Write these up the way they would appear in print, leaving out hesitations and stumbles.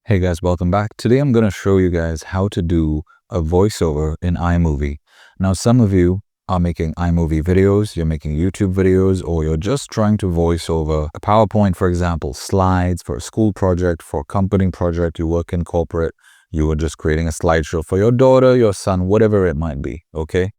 Hey guys, welcome back. Today I'm going to show you guys how to do a voiceover in iMovie. Now, some of you are making iMovie videos, you're making YouTube videos, or you're just trying to voice over a PowerPoint, for example, slides for a school project, for a company project, you work in corporate, you were just creating a slideshow for your daughter, your son, whatever it might be, okay?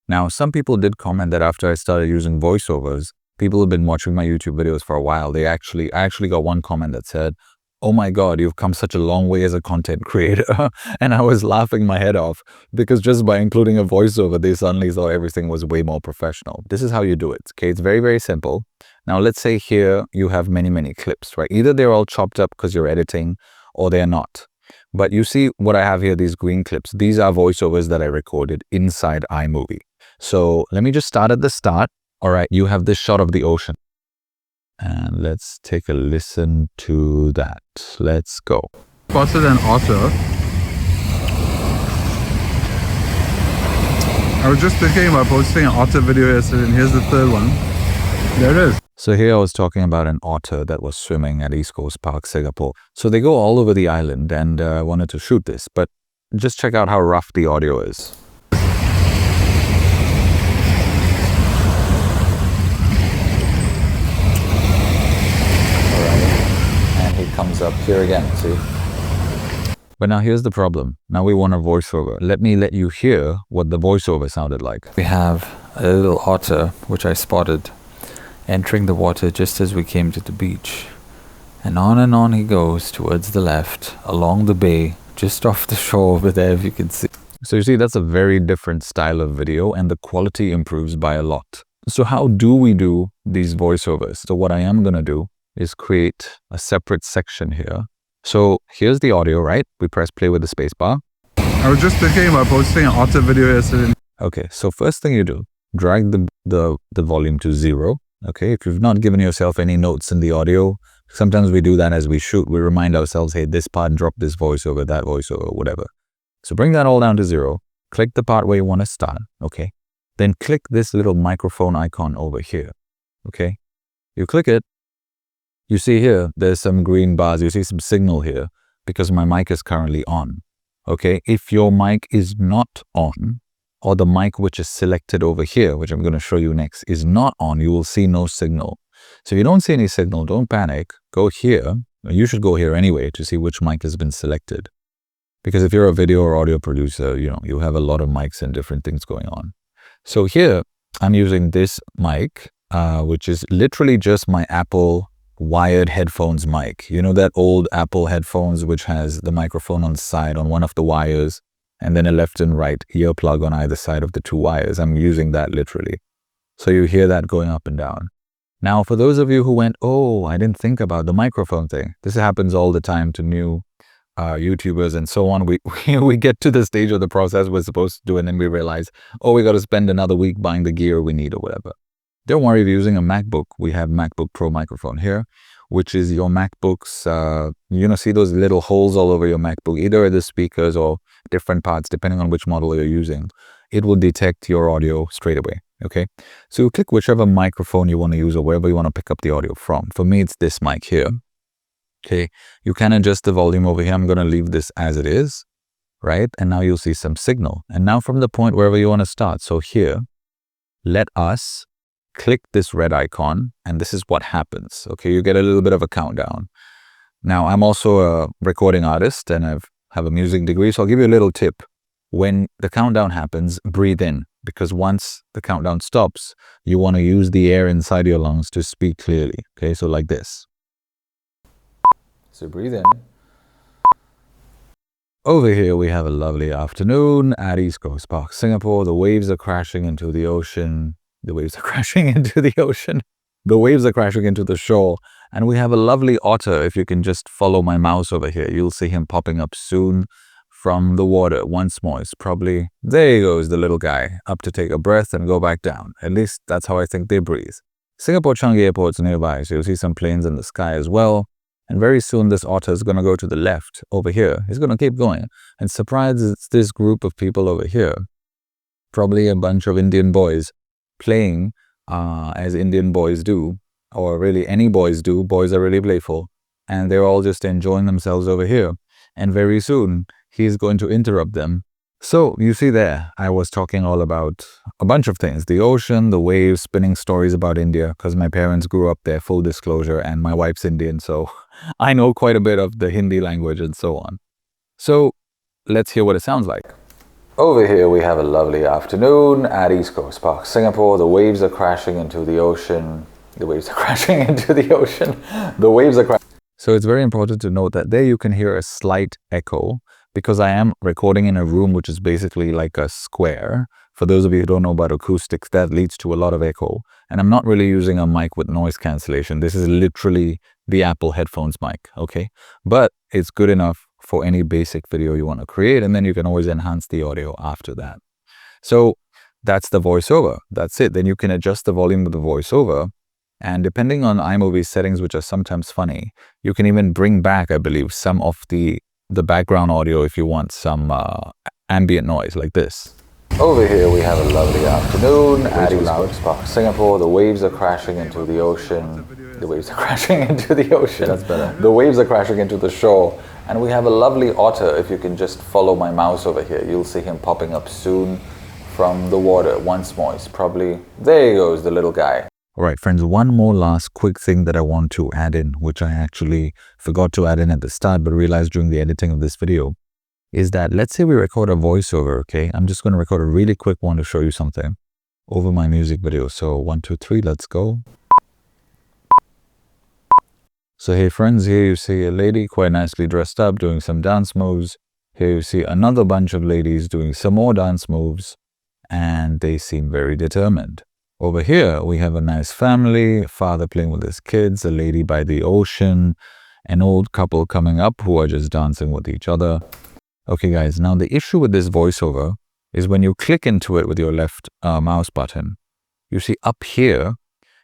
Now, some people did comment that after I started using voiceovers, people have been watching my YouTube videos for a while. I actually got one comment that said, "Oh my God, you've come such a long way as a content creator." And I was laughing my head off because just by including a voiceover, they suddenly thought everything was way more professional. This is how you do it. Okay, it's very, very simple. Now, let's say here you have many, many clips, right? Either they're all chopped up because you're editing or they're not. But you see what I have here, these green clips. These are voiceovers that I recorded inside iMovie. So let me just start at the start. All right, you have this shot of the ocean. And let's take a listen to that. Let's go. Spotted an otter. I was just thinking about posting an otter video yesterday, and here's the third one. There it is. So here I was talking about an otter that was swimming at East Coast Park, Singapore. So they go all over the island, and I wanted to shoot this, but just check out how rough the audio is. Comes up here again, see? But now here's the problem. Now we want a voiceover. Let me let you hear what the voiceover sounded like. We have a little otter, which I spotted, entering the water just as we came to the beach. And on he goes towards the left, along the bay, just off the shore over there, if you can see. So you see, that's a very different style of video, and the quality improves by a lot. So how do we do these voiceovers? So what I am going to do is create a separate section here. So here's the audio, right? We press play with the space bar. I was just thinking about posting an otter video yesterday. Okay, so first thing you do, drag the volume to 0. Okay, if you've not given yourself any notes in the audio, sometimes we do that as we shoot. We remind ourselves, hey, this part, drop this voiceover, that voiceover, whatever. So bring that all down to 0. Click the part where you want to start, okay? Then click this little microphone icon over here, okay? You click it. You see here, there's some green bars. You see some signal here because my mic is currently on. Okay, if your mic is not on, or the mic which is selected over here, which I'm going to show you next, is not on, you will see no signal. So if you don't see any signal, don't panic. Go here. You should go here anyway to see which mic has been selected. Because if you're a video or audio producer, you have a lot of mics and different things going on. So here, I'm using this mic, which is literally just my Apple wired headphones mic. You know that old Apple headphones which has the microphone on the side on one of the wires and then a left and right earplug on either side of the two wires. I'm using that literally. So you hear that going up and down. Now for those of you who went, oh, I didn't think about the microphone thing. This happens all the time to new YouTubers and so on. We get to the stage of the process we're supposed to do and then we realize, oh, we got to spend another week buying the gear we need or whatever. Don't worry if you're using a MacBook. We have MacBook Pro microphone here, which is your MacBook's, see those little holes all over your MacBook, either at the speakers or different parts, depending on which model you're using. It will detect your audio straight away, okay? So you click whichever microphone you want to use or wherever you want to pick up the audio from. For me, it's this mic here, okay? You can adjust the volume over here. I'm going to leave this as it is, right? And now you'll see some signal. And now from the point wherever you want to start. So here, let us click this red icon, and this is what happens. Okay, you get a little bit of a countdown. Now, I'm also a recording artist and I have a music degree, so I'll give you a little tip. When the countdown happens, breathe in, because once the countdown stops, you want to use the air inside your lungs to speak clearly. Okay, so like this. So breathe in. Over here, we have a lovely afternoon at East Coast Park, Singapore. The waves are crashing into the ocean. The waves are crashing into the ocean. The waves are crashing into the shore. And we have a lovely otter. If you can just follow my mouse over here, you'll see him popping up soon from the water once more. It's probably, there he goes, the little guy, up to take a breath and go back down. At least that's how I think they breathe. Singapore Changi Airport's nearby, so you'll see some planes in the sky as well. And very soon this otter is going to go to the left over here. He's going to keep going. And surprise, it's this group of people over here. Probably a bunch of Indian boys playing as Indian boys do, or really any boys do. Boys are really playful, and they're all just enjoying themselves over here. and very soon he's going to interrupt them. So you see there, I was talking all about a bunch of things: the ocean, the waves, spinning stories about India, because my parents grew up there, full disclosure, and my wife's Indian, so I know quite a bit of the Hindi language and so on. So let's hear what it sounds like. Over here we have a lovely afternoon at East Coast Park, Singapore. The waves are crashing into the ocean. The waves are crashing into the ocean. The waves are crashing. So it's very important to note that there you can hear a slight echo, because I am recording in a room which is basically like a square. For those of you who don't know about acoustics, that leads to a lot of echo. And I'm not really using a mic with noise cancellation. This is literally the Apple headphones mic, okay? But it's good enough for any basic video you want to create, and then you can always enhance the audio after that. So that's the voiceover. That's it. Then you can adjust the volume of the voiceover. And depending on iMovie settings, which are sometimes funny, you can even bring back, I believe, some of the background audio if you want some ambient noise like this. Over here we have a lovely afternoon at East Coast Park, Singapore. The waves are crashing into the ocean. The waves are crashing into the ocean. That's better. The waves are crashing into the shore. And we have a lovely otter. If you can just follow my mouse over here, you'll see him popping up soon from the water once more. He's probably, there he goes, the little guy. All right, friends, one more last quick thing that I want to add in, which I actually forgot to add in at the start, but realized during the editing of this video, is that let's say we record a voiceover, okay? I'm just going to record a really quick one to show you something over my music video. So 1, 2, 3, let's go. So hey friends, here you see a lady quite nicely dressed up doing some dance moves. Here you see another bunch of ladies doing some more dance moves, and they seem very determined. Over here, we have a nice family, a father playing with his kids, a lady by the ocean, an old couple coming up who are just dancing with each other. Okay guys, now the issue with this voiceover is when you click into it with your left mouse button, you see up here,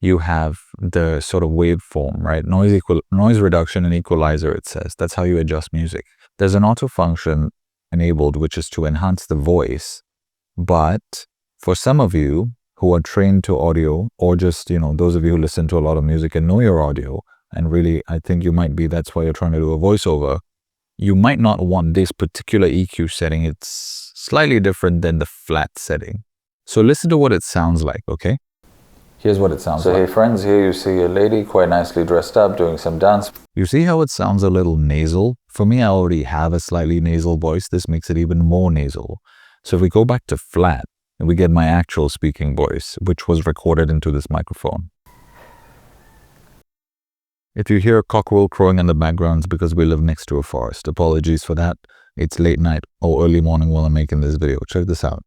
you have the sort of waveform, right? Noise reduction and equalizer, it says. That's how you adjust music. There's an auto function enabled, which is to enhance the voice. But for some of you who are trained to audio, or just, those of you who listen to a lot of music and know your audio, and really, I think you might be, that's why you're trying to do a voiceover, you might not want this particular EQ setting. It's slightly different than the flat setting. So listen to what it sounds like, okay? Here's what it sounds like. So hey friends, here you see a lady quite nicely dressed up doing some dance. You see how it sounds a little nasal? For me, I already have a slightly nasal voice. This makes it even more nasal. So if we go back to flat, and we get my actual speaking voice, which was recorded into this microphone. If you hear a cockerel crowing in the background, it's because we live next to a forest. Apologies for that. It's late night or early morning while I'm making this video. Check this out.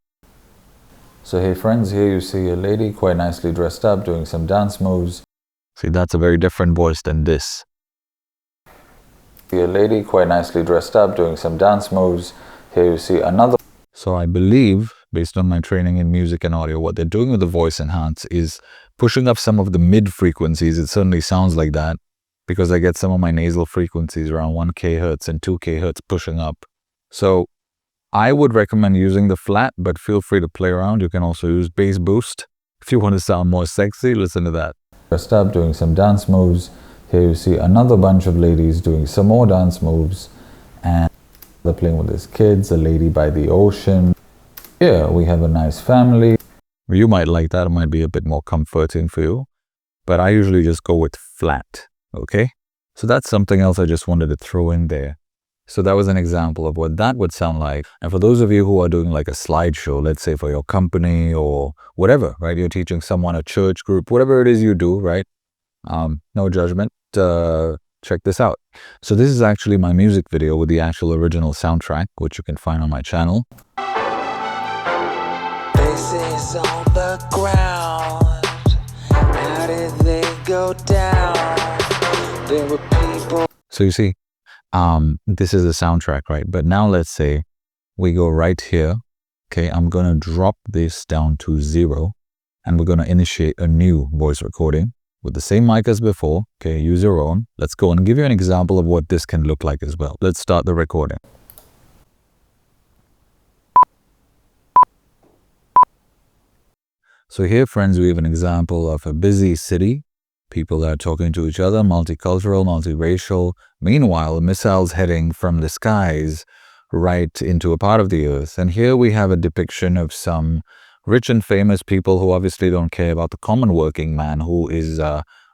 So hey friends, here you see a lady quite nicely dressed up doing some dance moves. See, that's a very different voice than this. See a lady quite nicely dressed up doing some dance moves. Here you see another. So I believe, based on my training in music and audio, what they're doing with the voice enhance is pushing up some of the mid frequencies. It certainly sounds like that because I get some of my nasal frequencies around 1K hertz and 2K hertz pushing up. So I would recommend using the flat, but feel free to play around. You can also use bass boost. If you want to sound more sexy, listen to that. Dressed up doing some dance moves. Here you see another bunch of ladies doing some more dance moves, and they're playing with his kids, a lady by the ocean. Here we have a nice family. You might like that. It might be a bit more comforting for you, but I usually just go with flat, okay? So that's something else I just wanted to throw in there. So that was an example of what that would sound like. And for those of you who are doing like a slideshow, let's say for your company or whatever, right? You're teaching someone, a church group, whatever it is you do, right? No judgment. Check this out. So this is actually my music video with the actual original soundtrack, which you can find on my channel. Faces on the ground. How did they go down? There were people. So you see, this is the soundtrack, right? But now let's say we go right here. Okay, I'm going to drop this down to 0 and we're going to initiate a new voice recording with the same mic as before. Okay, use your own. Let's go and give you an example of what this can look like as well. Let's start the recording. So here, friends, we have an example of a busy city People are talking to each other, multicultural, multiracial. Meanwhile, missiles heading from the skies right into a part of the earth. And here we have a depiction of some rich and famous people who obviously don't care about the common working man who is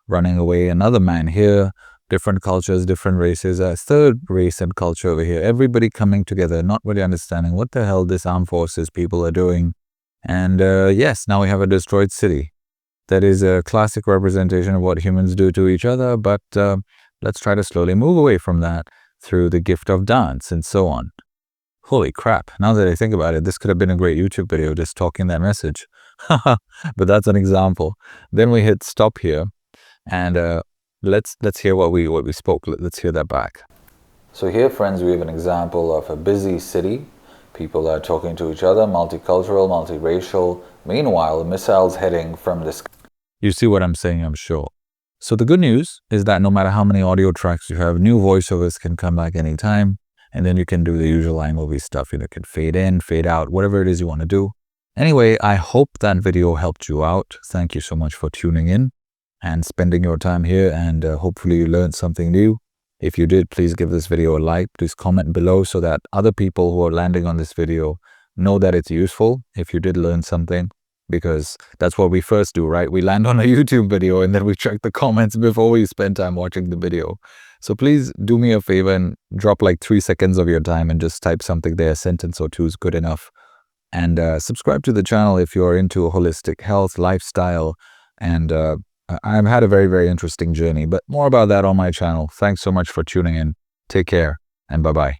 running away. Another man here, different cultures, different races, a third race and culture over here. Everybody coming together, not really understanding what the hell this armed forces people are doing. And yes, now we have a destroyed city. That is a classic representation of what humans do to each other, but let's try to slowly move away from that through the gift of dance and so on. Holy crap, now that I think about it, this could have been a great YouTube video just talking that message. But that's an example. Then we hit stop here, and let's hear what we spoke. Let's hear that back. So here, friends, we have an example of a busy city. People are talking to each other, multicultural, multiracial. Meanwhile, missiles heading from the sky. You see what I'm saying, I'm sure. So the good news is that no matter how many audio tracks you have, new voiceovers can come back anytime. And then you can do the usual iMovie stuff. You can fade in, fade out, whatever it is you want to do. Anyway, I hope that video helped you out. Thank you so much for tuning in and spending your time here. And hopefully you learned something new. If you did, please give this video a like. Please comment below so that other people who are landing on this video know that it's useful if you did learn something. Because that's what we first do, right? We land on a YouTube video and then we check the comments before we spend time watching the video. So please do me a favor and drop like 3 seconds of your time and just type something there. A sentence or two is good enough. And subscribe to the channel if you're into holistic health, lifestyle. And I've had a very, very interesting journey, but more about that on my channel. Thanks so much for tuning in. Take care and bye-bye.